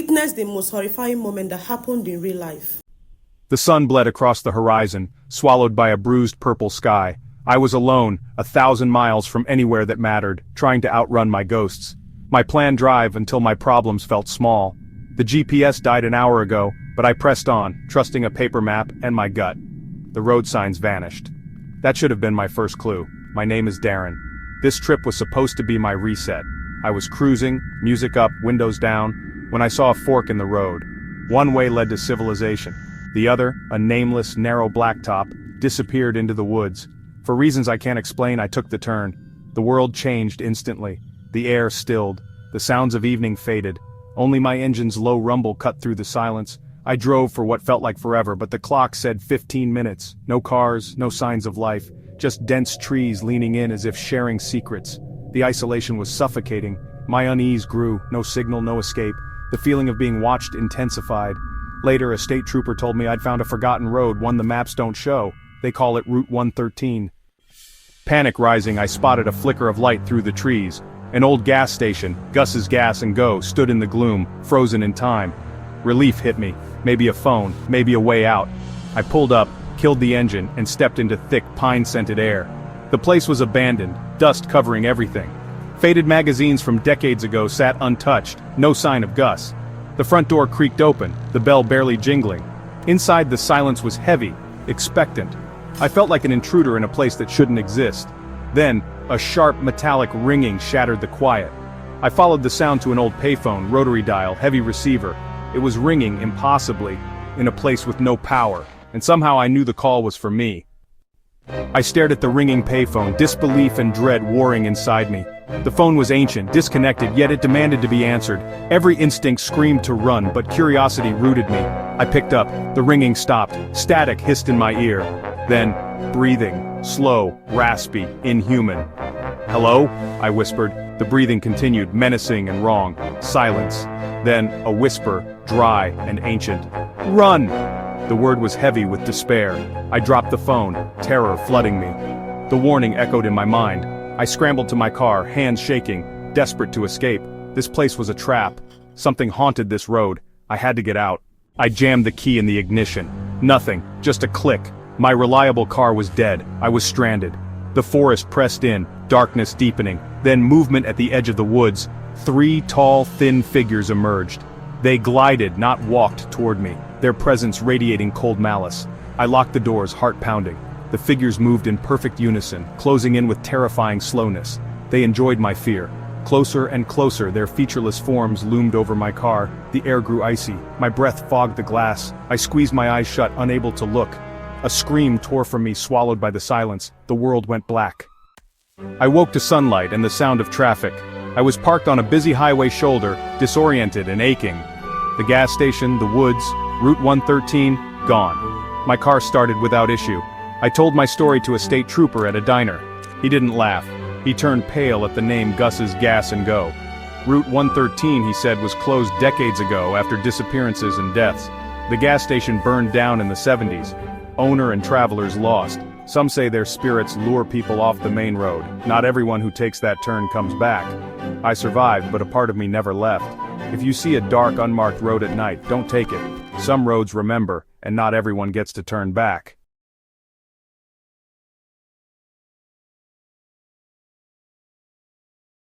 witnessed the most horrifying moment that happened in real life. The sun bled across the horizon, swallowed by a bruised purple sky. I was alone, 1,000 miles from anywhere that mattered, trying to outrun my ghosts. My planned drive until my problems felt small. The GPS died an hour ago, but I pressed on, trusting a paper map and my gut. The road signs vanished. That should have been my first clue. My name is Darren. This trip was supposed to be my reset. I was cruising, music up, windows down, when I saw a fork in the road. One way led to civilization. The other, a nameless, narrow blacktop, disappeared into the woods. For reasons I can't explain, I took the turn. The world changed instantly. The air stilled. The sounds of evening faded. Only my engine's low rumble cut through the silence. I drove for what felt like forever, but the clock said 15 minutes. No cars, no signs of life. Just dense trees leaning in as if sharing secrets. The isolation was suffocating. My unease grew. No signal, no escape. The feeling of being watched intensified. Later, a state trooper told me I'd found a forgotten road, one the maps don't show. They call it Route 113. Panic rising, I spotted a flicker of light through the trees. An old gas station, Gus's Gas and Go, stood in the gloom, frozen in time. Relief hit me. Maybe a phone, maybe a way out. I pulled up, killed the engine, and stepped into thick, pine-scented air. The place was abandoned, dust covering everything. Faded magazines from decades ago sat untouched, no sign of Gus. The front door creaked open, the bell barely jingling. Inside, the silence was heavy, expectant. I felt like an intruder in a place that shouldn't exist. Then, a sharp metallic ringing shattered the quiet. I followed the sound to an old payphone, rotary dial, heavy receiver. It was ringing impossibly, in a place with no power, and somehow I knew the call was for me. I stared at the ringing payphone, disbelief and dread warring inside me. The phone was ancient, disconnected, yet it demanded to be answered. Every instinct screamed to run, but curiosity rooted me. I picked up. The ringing stopped. Static hissed in my ear. Then, breathing, slow, raspy, inhuman. "Hello?" I whispered. The breathing continued, menacing and wrong. Silence. Then, a whisper, dry and ancient. "Run!" The word was heavy with despair. I dropped the phone, terror flooding me. The warning echoed in my mind. I scrambled to my car, hands shaking, desperate to escape. This place was a trap. Something haunted this road. I had to get out. I jammed the key in the ignition. Nothing, just a click. My reliable car was dead. I was stranded. The forest pressed in, darkness deepening. Then movement at the edge of the woods. 3 tall, thin figures emerged. They glided, not walked, toward me, their presence radiating cold malice. I locked the doors, heart pounding. The figures moved in perfect unison, closing in with terrifying slowness. They enjoyed my fear. Closer and closer, their featureless forms loomed over my car. The air grew icy. My breath fogged the glass. I squeezed my eyes shut, unable to look. A scream tore from me, swallowed by the silence. The world went black. I woke to sunlight and the sound of traffic. I was parked on a busy highway shoulder, disoriented and aching. The gas station, the woods, Route 113, gone. My car started without issue. I told my story to a state trooper at a diner. He didn't laugh. He turned pale at the name Gus's Gas and Go. Route 113, he said, was closed decades ago after disappearances and deaths. The gas station burned down in the 70s. Owner and travelers lost. Some say their spirits lure people off the main road. Not everyone who takes that turn comes back. I survived, but a part of me never left. If you see a dark, unmarked road at night, don't take it. Some roads remember, and not everyone gets to turn back.